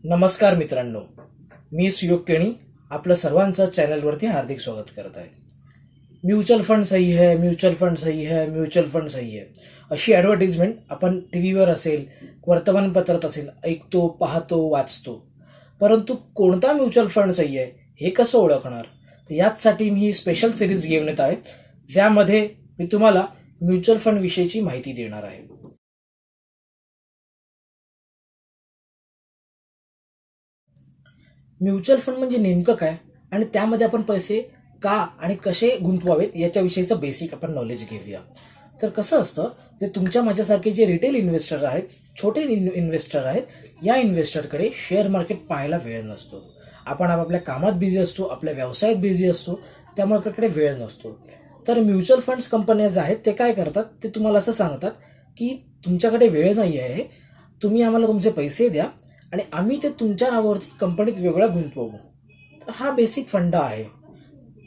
नमस्कार मित्रांनो, मी सुयोग केणी आपलं सर्वांचं चॅनलवरती हार्दिक स्वागत करत आहे. म्युच्युअल फंड सही है, म्युच्युअल फंड सही है, म्युच्युअल फंड सही है अशी ॲडव्हर्टिजमेंट आपण टी व्हीवर असेल, वर्तमानपत्रात असेल ऐकतो, पाहतो, वाचतो. परंतु कोणता म्युच्युअल फंड सही आहे हे कसं ओळखणार? तर याचसाठी मी ही स्पेशल सिरीज घेऊन येत आहे, ज्यामध्ये मी तुम्हाला म्युच्युअल फंड विषयीची माहिती देणार आहे. म्युच्युअल फंड म्हणजे नेमकं काय आणि त्यामध्ये आपण पैसे का आणि कसे गुंतवावेत याच्याविषयीचं बेसिक आपण नॉलेज घेऊया. तर कसं असतं, जे तुमच्या माझ्यासारखे जे रिटेल इन्व्हेस्टर आहेत, छोटे इन्व्हेस्टर आहेत, या इन्व्हेस्टरकडे शेअर मार्केट पाहायला वेळ नसतो. आपण आपापल्या कामात बिझी असतो, आपल्या व्यवसायात बिझी असतो, त्यामुळे आपल्याकडे वेळ नसतो. तर म्युच्युअल फंड्स कंपन्या ज्या आहेत ते काय करतात, ते तुम्हाला असं सांगतात की तुमच्याकडे वेळ नाही आहे, तुम्ही आम्हाला तुमचे पैसे द्या आणि आम्ही ते तुमच्या नावावरती कंपनीत वेगळं गुंतवू. तर हा बेसिक फंडा आहे.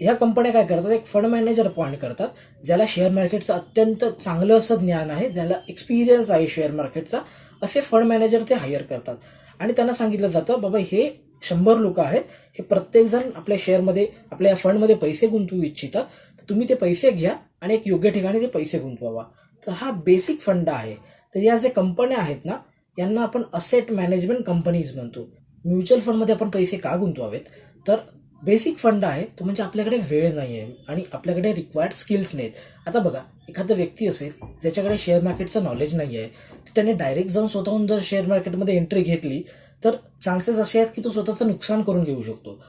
ह्या कंपन्या काय करतात, एक फंड मॅनेजर अपॉइंट करतात, ज्याला शेअर मार्केटचं अत्यंत चांगलं असं ज्ञान आहे, ज्याला एक्सपिरियन्स आहे शेअर मार्केटचा, असे फंड मॅनेजर ते हायर करतात. आणि त्यांना सांगितलं जातं, बाबा हे 100 लोक आहेत, हे प्रत्येकजण आपल्या शेअरमध्ये, आपल्या फंडमध्ये पैसे गुंतवू इच्छितात, तर तुम्ही ते पैसे घ्या आणि एक योग्य ठिकाणी ते पैसे गुंतवावा. तर हा बेसिक फंड आहे. तर या जे कंपन्या आहेत ना, यांना आपण असेट मॅनेजमेंट कंपनीज म्हणतो. म्युच्युअल फंडमध्ये आपण पैसे का गुंतवावेत, तर बेसिक फंड आहे तो, म्हणजे आपल्याकडे वेळ नाही आहे आणि आपल्याकडे रिक्वायर्ड स्किल्स नाहीत. आता बघा, एखादा व्यक्ती असेल ज्याच्याकडे शेअर मार्केटचं नॉलेज नाही आहे, तर त्याने डायरेक्ट जाऊन स्वतःहून जर शेअर मार्केटमध्ये एंट्री घेतली तर चान्सेस असे आहेत की तो स्वतःचं नुकसान करून घेऊ शकतो.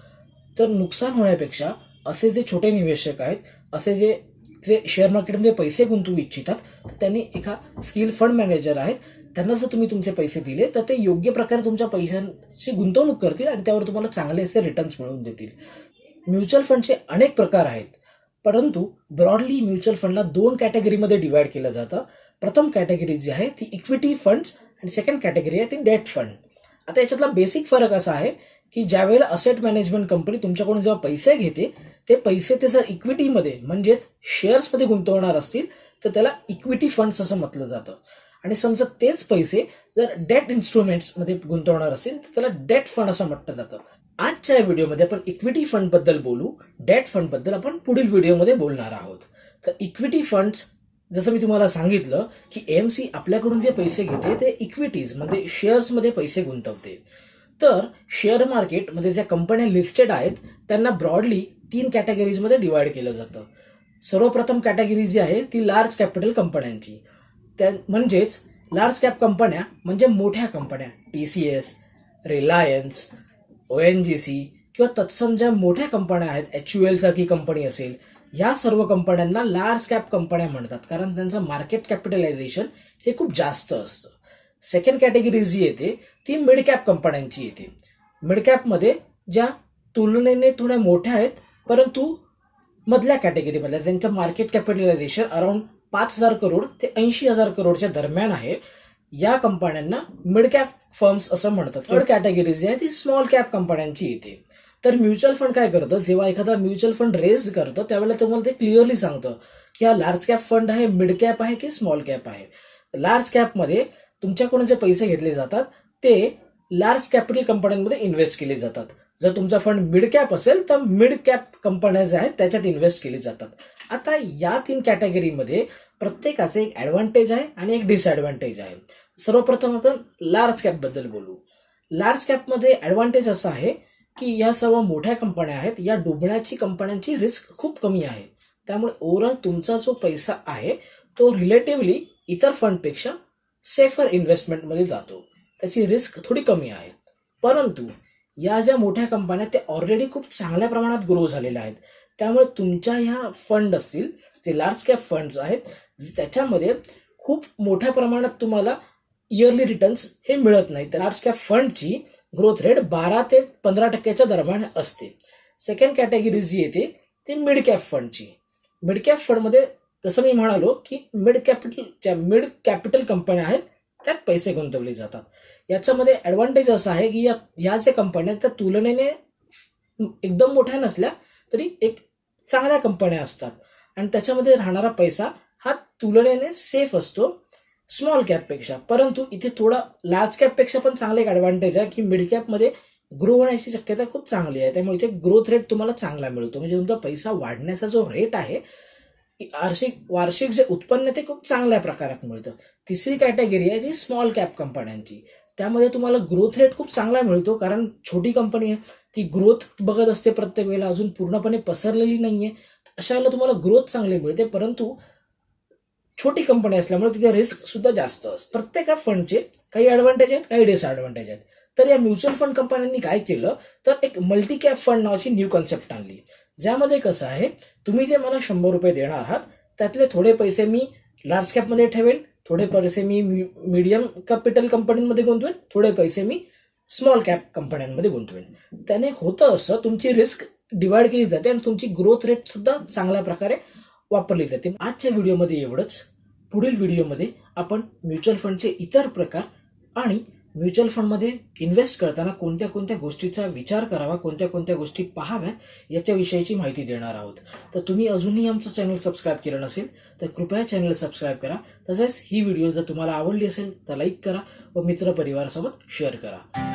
तर नुकसान होण्यापेक्षा असे जे छोटे निवेशक आहेत, असे जे जे शेअर मार्केटमध्ये पैसे गुंतवू इच्छितात, तर त्यांनी एका स्किल फंड मॅनेजर आहेत, त्यांना जर तुम्ही तुमचे पैसे दिले तर ते योग्य प्रकारे तुमच्या पैशांची गुंतवणूक करतील आणि त्यावर तुम्हाला चांगले असे रिटर्न्स मिळवून देतील. म्युच्युअल फंडचे अनेक प्रकार आहेत, परंतु ब्रॉडली म्युच्युअल फंडला 2 कॅटेगरीमध्ये डिवाइड केलं जातं. प्रथम कॅटेगरी जी आहे ती इक्विटी फंड्स आणि सेकंड कॅटेगरी आहे ती डेट फंड. आता याच्यातला बेसिक फरक असा आहे की ज्यावेळेला असेट मॅनेजमेंट कंपनी तुमच्याकडून जेव्हा पैसे घेते, ते पैसे ते जर इक्विटीमध्ये म्हणजेच शेअर्समध्ये गुंतवणार असतील तर त्याला इक्विटी फंड्स असं म्हटलं जातं. आणि समजा तेच पैसे जर डेट इन्स्ट्रुमेंट्समध्ये गुंतवणार असेल तर त्याला डेट फंड असं म्हटलं जातं. आजच्या या व्हिडिओमध्ये आपण इक्विटी फंडबद्दल बोलू, डेट फंडबद्दल आपण पुढील व्हिडिओमध्ये बोलणार आहोत. तर इक्विटी फंड्स, जसं मी तुम्हाला सांगितलं की एएमसी आपल्याकडून जे पैसे घेते ते इक्विटीज म्हणजे शेअर्समध्ये पैसे गुंतवते. तर शेअर मार्केटमध्ये ज्या कंपन्या लिस्टेड आहेत त्यांना ब्रॉडली 3 कॅटेगरीजमध्ये डिवाइड केलं जातं. सर्वप्रथम कॅटेगरी जी आहे ती लार्ज कॅपिटल कंपन्यांची. त्या म्हणजेच लार्ज कॅप कंपन्या म्हणजे मोठ्या कंपन्या, TCS, रिलायन्स, ONGC किंवा तत्सम ज्या मोठ्या कंपन्या आहेत, HUL सारखी कंपनी असेल, या सर्व कंपन्यांना लार्ज कॅप कंपन्या म्हणतात, कारण त्यांचं मार्केट कॅपिटलायझेशन हे खूप जास्त असतं. सेकंड कॅटेगरी जी येते ती मिड कॅप कंपन्यांची येते. मिड कॅपमध्ये ज्या तुलनेने थोड्या मोठ्या आहेत, परंतु मधल्या कॅटेगरीमधल्या ज्यांचं मार्केट कॅपिटलायझेशन अराउंड 5,000 करोड ते 80,000 करोडच्या दरम्यान आहे, या कंपन्यांना मिड कॅप फर्म्स असं म्हणतात. थर्ड कॅटेगरी जी आहे ती स्मॉल कॅप कंपन्यांची येते. तर म्युच्युअल फंड काय करतं, जेव्हा एखादा म्युच्युअल फंड रेज करतं त्यावेळेला तुम्हाला ते क्लिअरली सांगतं की हा लार्ज कॅप फंड आहे, मिड कॅप आहे की स्मॉल कॅप आहे. लार्ज कॅपमध्ये तुमच्याकडून जे पैसे घेतले जातात ते लार्ज कॅपिटल कंपन्यांमध्ये इन्व्हेस्ट केले जातात. जर तुमचा फंड मिड कॅप असेल तर मिड कॅप कंपन्या ज्या आहेत त्याच्यात इन्व्हेस्ट केले जातात. आता या 3 कॅटेगरीमध्ये प्रत्येकाचे एक ॲडव्हान्टेज आहे आणि एक डिसॲडव्हान्टेज आहे. सर्वप्रथम आपण लार्ज कॅपबद्दल बोलू. लार्ज कॅपमध्ये ॲडव्हान्टेज असं आहे की या सर्व मोठ्या कंपन्या आहेत, या डुबण्याची कंपन्यांची रिस्क खूप कमी आहे. त्यामुळे ओव्हरऑल तुमचा जो पैसा आहे तो रिलेटिव्हली इतर फंडपेक्षा सेफर इन्व्हेस्टमेंटमध्ये जातो, त्याची रिस्क थोडी कमी आहे. परंतु या ज्या मोठ्या कंपन्या त्या ऑलरेडी खूप चांगल्या प्रमाणात ग्रो झालेल्या आहेत, त्यामुळे तुमच्या ह्या फंड असतील जे लार्ज कॅप फंड्स आहेत, त्याच्यामध्ये खूप मोठ्या प्रमाणात तुम्हाला इयरली रिटर्न्स हे मिळत नाही. लार्ज कॅप फंडची ग्रोथ रेट 12 ते 15% दरम्यान असते. सेकंड कॅटेगरी जी येते ती मिड कॅप फंडची. मिड कॅप फंडमध्ये जसं मी म्हणालो की मिड कॅपिटल कंपन्या आहेत त्यात पैसे गुंतवले जातात. याच्यामध्ये ॲडव्हान्टेज असं आहे की या ज्या कंपन्या त्या तुलनेने एकदम मोठ्या नसल्या तरी एक चांगल्या कंपन्या असतात आणि त्याच्यामध्ये राहणारा पैसा हा तुलनेने सेफ असतो. स्मॉल कॅपपेक्षा. परंतु इथे थोडा लार्ज कॅपपेक्षा पण चांगला एक ॲडव्हान्टेज आहे की मिड कॅपमध्ये ग्रो होण्याची शक्यता खूप चांगली आहे. त्यामुळे इथे ग्रोथ रेट तुम्हाला चांगला मिळतो. म्हणजे तुमचा पैसा वाढण्याचा जो रेट आहे वार्षिक जे उत्पन्न ते खूप चांगल्या प्रकारात मिळतं. तिसरी कॅटेगरी आहे ती स्मॉल कॅप कंपन्यांची. त्यामध्ये तुम्हाला ग्रोथ रेट खूप चांगला मिळतो, कारण छोटी कंपनी आहे, ती ग्रोथ बघत असते प्रत्येक वेळेला, अजून पूर्णपणे पसरलेली नाहीये. अशा वेळेला तुम्हाला ग्रोथ चांगली मिळते, परंतु छोटी कंपनी असल्यामुळे तिथे रिस्क सुद्धा जास्त असते. प्रत्येक फंडचे काही ॲडव्हान्टेज आहेत, काही डिसएडव्हान्टेज आहेत. तर या म्युच्युअल फंड कंपन्यांनी काय केलं तर एक मल्टी कॅप फंड नावाची न्यू कन्सेप्ट आणली. ज्यामध्ये कसं आहे, तुम्ही जे मला 100 रुपये देणार आहात त्यातले थोडे पैसे मी लार्ज कॅपमध्ये ठेवेन, थोडे पैसे मी मीडियम कॅपिटल कंपन्यांमध्ये गुंतवेन, थोडे पैसे मी स्मॉल कॅप कंपन्यांमध्ये गुंतवेन. त्याने होतं असं, तुमची रिस्क डिवाइड केली जाते आणि तुमची ग्रोथ रेट सुद्धा चांगल्या प्रकारे वापरली जाते. आजच्या व्हिडिओमध्ये एवढंच. पुढील व्हिडिओमध्ये आपण म्युच्युअल फंडचे इतर प्रकार आणि म्युच्युअल फंडमध्ये इन्व्हेस्ट करताना कोणत्या कोणत्या गोष्टीचा विचार करावा, कोणत्या कोणत्या गोष्टी पाहाव्यात याच्याविषयीची माहिती देणार आहोत. तर तुम्ही अजूनही आमचं चॅनल सबस्क्राईब केलं नसेल तर कृपया चॅनल सबस्क्राईब करा. तसेच ही व्हिडिओ जर तुम्हाला आवडली असेल तर लाईक करा व मित्रपरिवारासोबत शेअर करा.